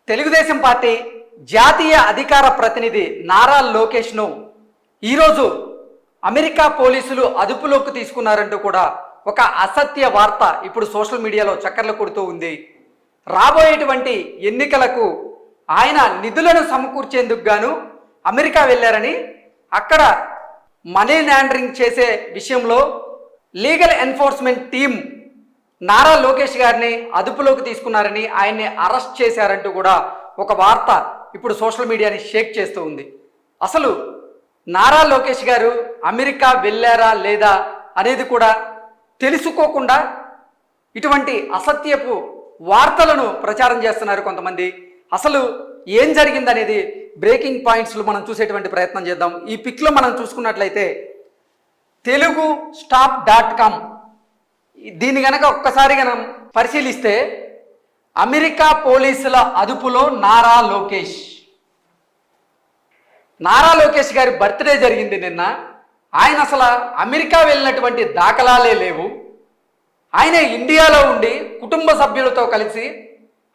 Telugu Desam party జాతీయ అధికార ప్రతినిధి నారా లోకేష్ను ఈరోజు అమెరికా పోలీసులు అదుపులోకి తీసుకున్నారంటూ కూడా ఒక అసత్య వార్త ఇప్పుడు సోషల్ మీడియాలో చక్కర్లు కొడుతూ ఉంది. రాబోయేటువంటి ఎన్నికలకు ఆయన నిధులను సమకూర్చేందుకు గాను అమెరికా వెళ్ళారని, అక్కడ మనీ లాండరింగ్ చేసే విషయంలో legal enforcement team Nara Lokesh గారిని అదుపులోకి తీసుకున్నారని, ఆయన్ని అరెస్ట్ చేశారంటూ కూడా ఒక వార్త ఇప్పుడు సోషల్ మీడియాని షేక్ చేస్తూ ఉంది. అసలు నారా లోకేష్ గారు అమెరికా వెళ్ళారా లేదా అనేది కూడా తెలుసుకోకుండా ఇటువంటి అసత్యపు వార్తలను ప్రచారం చేస్తున్నారు కొంతమంది. అసలు ఏం జరిగిందనేది బ్రేకింగ్ పాయింట్స్లో మనం చూసేటువంటి ప్రయత్నం చేద్దాం. ఈ పిక్లో మనం చూసుకున్నట్లయితే TeluguStop.com దీన్ని గనక ఒక్కసారి మనం పరిశీలిస్తే అమెరికా పోలీసుల అదుపులో నారా లోకేష్ గారి బర్త్డే జరిగింది నిన్న. ఆయన అసలు అమెరికా వెళ్ళినటువంటి దాఖలాలే లేవు. ఆయన ఇండియాలో ఉండి కుటుంబ సభ్యులతో కలిసి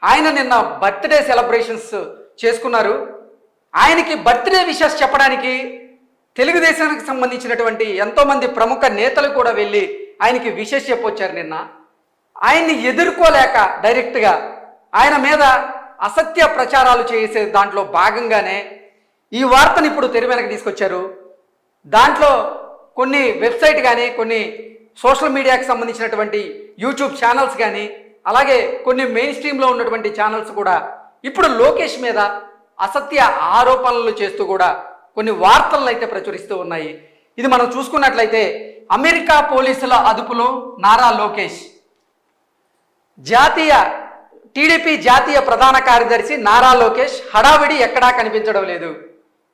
ఆయన నిన్న బర్త్డే సెలబ్రేషన్స్ చేసుకున్నారు. ఆయనకి బర్త్డే విషెస్ చెప్పడానికి తెలుగుదేశానికి సంబంధించినటువంటి ఎంతోమంది ప్రముఖ నేతలు కూడా వెళ్ళి ఆయనకి విషెస్ చెప్పొచ్చారు. నిన్న ఆయన్ని ఎదుర్కోలేక డైరెక్ట్గా ఆయన మీద అసత్య ప్రచారాలు చేసే దాంట్లో భాగంగానే ఈ వార్తను ఇప్పుడు తెర వెనక్కి తీసుకొచ్చారు. దాంట్లో కొన్ని వెబ్సైట్ కానీ, కొన్ని సోషల్ మీడియాకి సంబంధించినటువంటి యూట్యూబ్ ఛానల్స్ కానీ, అలాగే కొన్ని మెయిన్ స్ట్రీమ్లో ఉన్నటువంటి ఛానల్స్ కూడా ఇప్పుడు లోకేష్ మీద అసత్య ఆరోపణలు చేస్తూ కూడా కొన్ని వార్తలను అయితే ప్రచురిస్తూ ఉన్నాయి. ఇది మనం చూసుకున్నట్లయితే అమెరికా పోలీసుల అదుపులో నారా లోకేష్. టీడీపీ జాతీయ ప్రధాన కార్యదర్శి నారా లోకేష్ హడావిడి ఎక్కడా కనిపించడం లేదు.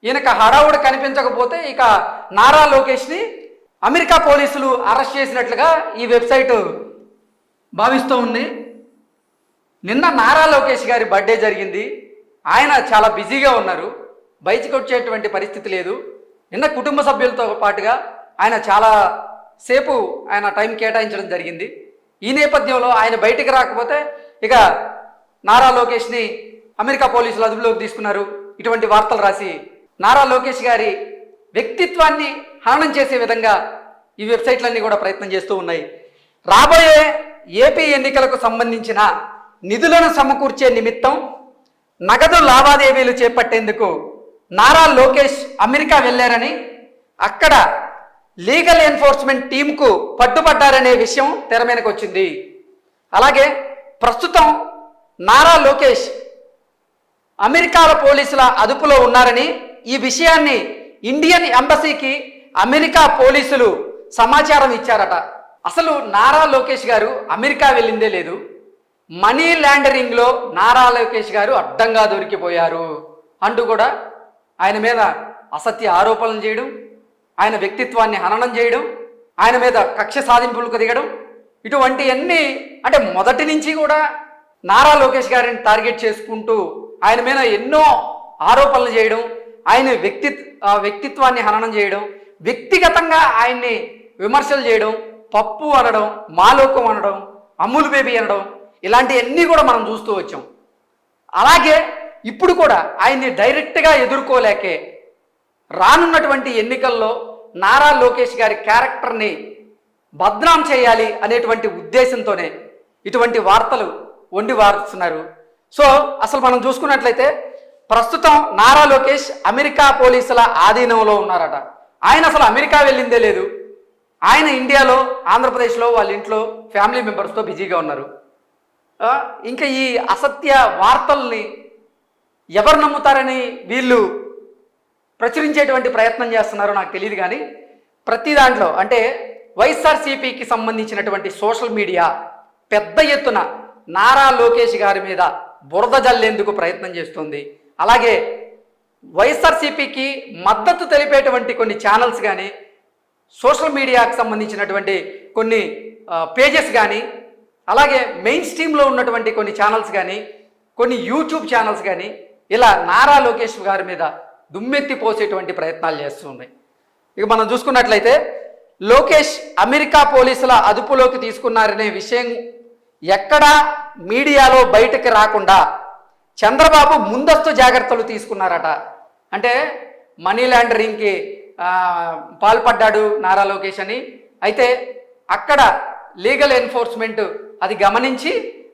ఈయనకు హడావుడి కనిపించకపోతే ఇక నారా లోకేష్ని అమెరికా పోలీసులు అరెస్ట్ చేసినట్లుగా ఈ వెబ్సైట్ భావిస్తూ ఉంది. నిన్న నారా లోకేష్ గారి బర్త్డే జరిగింది. ఆయన చాలా బిజీగా ఉన్నారు, బయటకు వచ్చేటువంటి పరిస్థితి లేదు. నిన్న కుటుంబ సభ్యులతో పాటుగా ఆయన చాలా సేపు ఆయన టైం కేటాయించడం జరిగింది. ఈ నేపథ్యంలో ఆయన బయటికి రాకపోతే ఇక నారా లోకేష్ని అమెరికా పోలీసులు అదుపులోకి తీసుకున్నారు. ఇటువంటి వార్తలు రాసి నారా లోకేష్ గారి వ్యక్తిత్వాన్ని హననం చేసే విధంగా ఈ వెబ్సైట్లన్నీ కూడా ప్రయత్నం చేస్తూ ఉన్నాయి. రాబోయే ఏపీ ఎన్నికలకు సంబంధించిన నిధులను సమకూర్చే నిమిత్తం నగదు లావాదేవీలు చేపట్టేందుకు నారా లోకేష్ అమెరికా వెళ్ళారని, అక్కడ లీగల్ ఎన్ఫోర్స్మెంట్ టీంకు పట్టుబడ్డారనే విషయం తెర మీదకు వచ్చింది. అలాగే ప్రస్తుతం నారా లోకేష్ అమెరికాల పోలీసుల అదుపులో ఉన్నారని, ఈ విషయాన్ని ఇండియన్ ఎంబసీకి అమెరికా పోలీసులు సమాచారం ఇచ్చారట. అసలు నారా లోకేష్ గారు అమెరికా వెళ్ళిందే లేదు. మనీ లాండరింగ్లో నారా లోకేష్ గారు అడ్డంగా దొరికిపోయారు అంటూ కూడా ఆయన మీద అసత్య ఆరోపణలు చేయడం, ఆయన వ్యక్తిత్వాన్ని హననం చేయడం, ఆయన మీద కక్ష సాధింపులకు దిగడం, ఇటువంటివన్నీ అంటే మొదటి నుంచి కూడా నారా లోకేష్ గారిని టార్గెట్ చేసుకుంటూ ఆయన మీద ఎన్నో ఆరోపణలు చేయడం, ఆయన వ్యక్తిత్వాన్ని హననం చేయడం, వ్యక్తిగతంగా ఆయన్ని విమర్శలు చేయడం, పప్పు అనడం, మాలోకం అనడం, అమ్ములు బేబీ అనడం, ఇలాంటివన్నీ కూడా మనం చూస్తూ వచ్చాం. అలాగే ఇప్పుడు కూడా ఆయన్ని డైరెక్ట్గా ఎదుర్కోలేకే రానున్నటువంటి ఎన్నికల్లో నారా లోకేష్ గారి క్యారెక్టర్ని బద్నాం చేయాలి అనేటువంటి ఉద్దేశంతోనే ఇటువంటి వార్తలు వండి వారుస్తున్నారు. సో అసలు మనం చూసుకున్నట్లయితే ప్రస్తుతం నారా లోకేష్ అమెరికా పోలీసుల ఆధీనంలో ఉన్నారట. ఆయన అసలు అమెరికా వెళ్ళిందే లేదు. ఆయన ఇండియాలో, ఆంధ్రప్రదేశ్లో వాళ్ళ ఇంట్లో ఫ్యామిలీ మెంబర్స్తో బిజీగా ఉన్నారు. ఇంకా ఈ అసత్య వార్తల్ని ఎవరు నమ్ముతారని వీళ్ళు ప్రచురించేటువంటి ప్రయత్నం చేస్తున్నారో నాకు తెలియదు. కానీ ప్రతి దాంట్లో అంటే వైఎస్ఆర్సీపీకి సంబంధించినటువంటి సోషల్ మీడియా పెద్ద ఎత్తున నారా లోకేష్ గారి మీద బురద జల్లేందుకు ప్రయత్నం చేస్తుంది. అలాగే వైఎస్ఆర్సీపీకి మద్దతు తెలిపేటువంటి కొన్ని ఛానల్స్ కానీ, సోషల్ మీడియాకు సంబంధించినటువంటి కొన్ని పేజెస్ కానీ, అలాగే మెయిన్ స్ట్రీమ్లో ఉన్నటువంటి కొన్ని ఛానల్స్ కానీ, కొన్ని యూట్యూబ్ ఛానల్స్ కానీ ఇలా నారా లోకేష్ గారి మీద దుమ్మెత్తి పోసేటువంటి ప్రయత్నాలు చేస్తూ ఉన్నాయి. ఇక మనం చూసుకున్నట్లయితే లోకేష్ అమెరికా పోలీసుల అదుపులోకి తీసుకున్నారనే విషయం ఎక్కడా మీడియాలో బయటకు రాకుండా చంద్రబాబు ముందస్తు జాగ్రత్తలు తీసుకున్నారట. అంటే మనీ లాండరింగ్కి పాల్పడ్డాడు నారా లోకేష్ అని. అయితే అక్కడ లీగల్ ఎన్ఫోర్స్మెంట్ అది గమనించి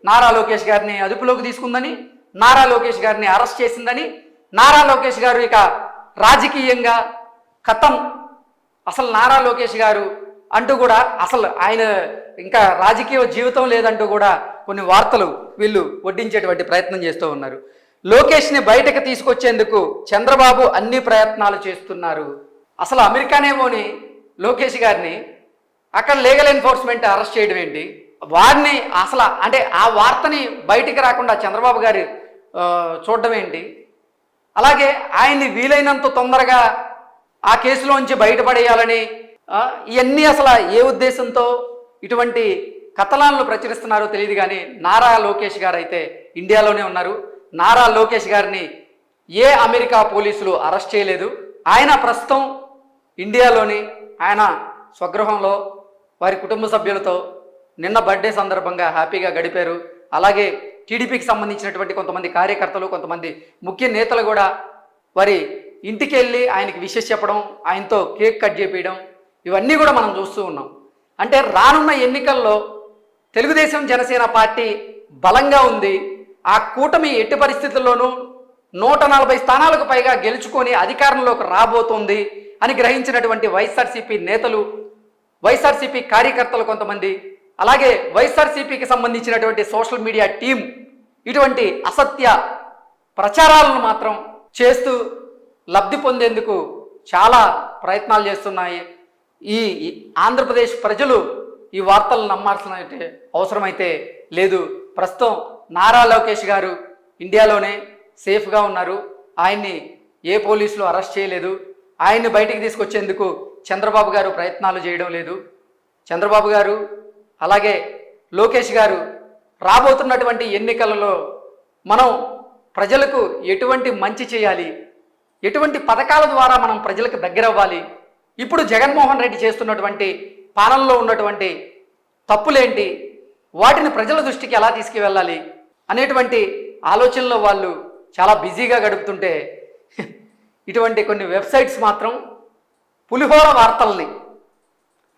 నారా లోకేష్ గారిని అదుపులోకి తీసుకుందని, నారా లోకేష్ గారిని అరెస్ట్ చేసిందని, నారా లోకేష్ గారు ఇక రాజకీయంగా ఖతం, అసలు నారా లోకేష్ గారు అంటూ కూడా అసలు ఆయన ఇంకా రాజకీయ జీవితం లేదంటూ కూడా కొన్ని వార్తలు వీళ్ళు వడ్డించేటువంటి ప్రయత్నం చేస్తూ ఉన్నారు. లోకేష్ని బయటకు తీసుకొచ్చేందుకు చంద్రబాబు అన్ని ప్రయత్నాలు చేస్తున్నారు. అసలు అమెరికానేమోని లోకేష్ గారిని అక్కడ లీగల్ ఎన్ఫోర్స్మెంట్ అరెస్ట్ చేయడం ఏంటి, వారిని అసలు అంటే ఆ వార్తని బయటికి రాకుండా చంద్రబాబు గారు చూడడం ఏంటి, అలాగే ఆయన్ని వీలైనంత తొందరగా ఆ కేసులోంచి బయటపడేయాలని ఇవన్నీ అసలు ఏ ఉద్దేశంతో ఇటువంటి కథనాలను ప్రచురిస్తున్నారో తెలియదు. కానీ నారా లోకేష్ గారు అయితే ఇండియాలోనే ఉన్నారు. నారా లోకేష్ గారిని ఏ అమెరికా పోలీసులు అరెస్ట్ చేయలేదు. ఆయన ప్రస్తుతం ఇండియాలోని ఆయన స్వగృహంలో వారి కుటుంబ సభ్యులతో నిన్న బర్త్డే సందర్భంగా హ్యాపీగా గడిపారు. అలాగే టీడీపీకి సంబంధించినటువంటి కొంతమంది కార్యకర్తలు, కొంతమంది ముఖ్య నేతలు కూడా వారి ఇంటికి వెళ్ళి ఆయనకి విషెస్ చెప్పడం, ఆయనతో కేక్ కట్ చేపించడం, ఇవన్నీ కూడా మనం చూస్తూ ఉన్నాం. అంటే రానున్న ఎన్నికల్లో తెలుగుదేశం జనసేన పార్టీ బలంగా ఉంది. ఆ కూటమి ఎట్టి పరిస్థితుల్లోనూ 140 స్థానాలకు పైగా గెలుచుకొని అధికారంలోకి రాబోతోంది అని గ్రహించినటువంటి వైఎస్ఆర్సీపీ నేతలు, వైఎస్ఆర్సీపీ కార్యకర్తలు కొంతమంది, అలాగే వైఎస్ఆర్సీపీకి సంబంధించినటువంటి సోషల్ మీడియా టీం ఇటువంటి అసత్య ప్రచారాలను మాత్రం చేస్తూ లబ్ధి పొందేందుకు చాలా ప్రయత్నాలు చేస్తున్నాయి. ఈ ఆంధ్రప్రదేశ్ ప్రజలు ఈ వార్తలను నమ్మాల్సిన అవసరమైతే లేదు. ప్రస్తుతం నారా లోకేష్ గారు ఇండియాలోనే సేఫ్గా ఉన్నారు. ఆయన్ని ఏ పోలీసులు అరెస్ట్ చేయలేదు. ఆయన్ని బయటికి తీసుకొచ్చేందుకు చంద్రబాబు గారు ప్రయత్నాలు చేయడం లేదు. చంద్రబాబు గారు అలాగే లోకేష్ గారు రాబోతున్నటువంటి ఎన్నికలలో మనం ప్రజలకు ఎటువంటి మంచి చేయాలి, ఎటువంటి పథకాల ద్వారా మనం ప్రజలకు దగ్గర అవ్వాలి, ఇప్పుడు జగన్మోహన్ రెడ్డి చేస్తున్నటువంటి పాలనలో ఉన్నటువంటి తప్పులేంటి, వాటిని ప్రజల దృష్టికి ఎలా తీసుకువెళ్ళాలి అనేటువంటి ఆలోచనలో వాళ్ళు చాలా బిజీగా గడుపుతుంటే ఇటువంటి కొన్ని వెబ్సైట్స్ మాత్రం పులిహోర వార్తల్ని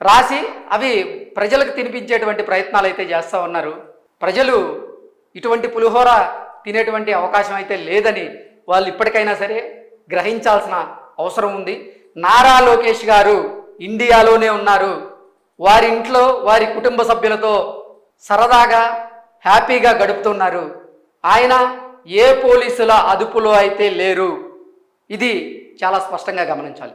రాసి అవి ప్రజలకు తినిపించేటువంటి ప్రయత్నాలు అయితే చేస్తూ ఉన్నారు. ప్రజలు ఇటువంటి పులిహోర తినేటువంటి అవకాశం అయితే లేదని వాళ్ళు ఇప్పటికైనా సరే గ్రహించాల్సిన అవసరం ఉంది. నారా లోకేష్ గారు ఇండియాలోనే ఉన్నారు. వారి ఇంట్లో వారి కుటుంబ సభ్యులతో సరదాగా హ్యాపీగా గడుపుతున్నారు. ఆయన ఏ పోలీసుల అదుపులో అయితే లేరు. ఇది చాలా స్పష్టంగా గమనించాలి.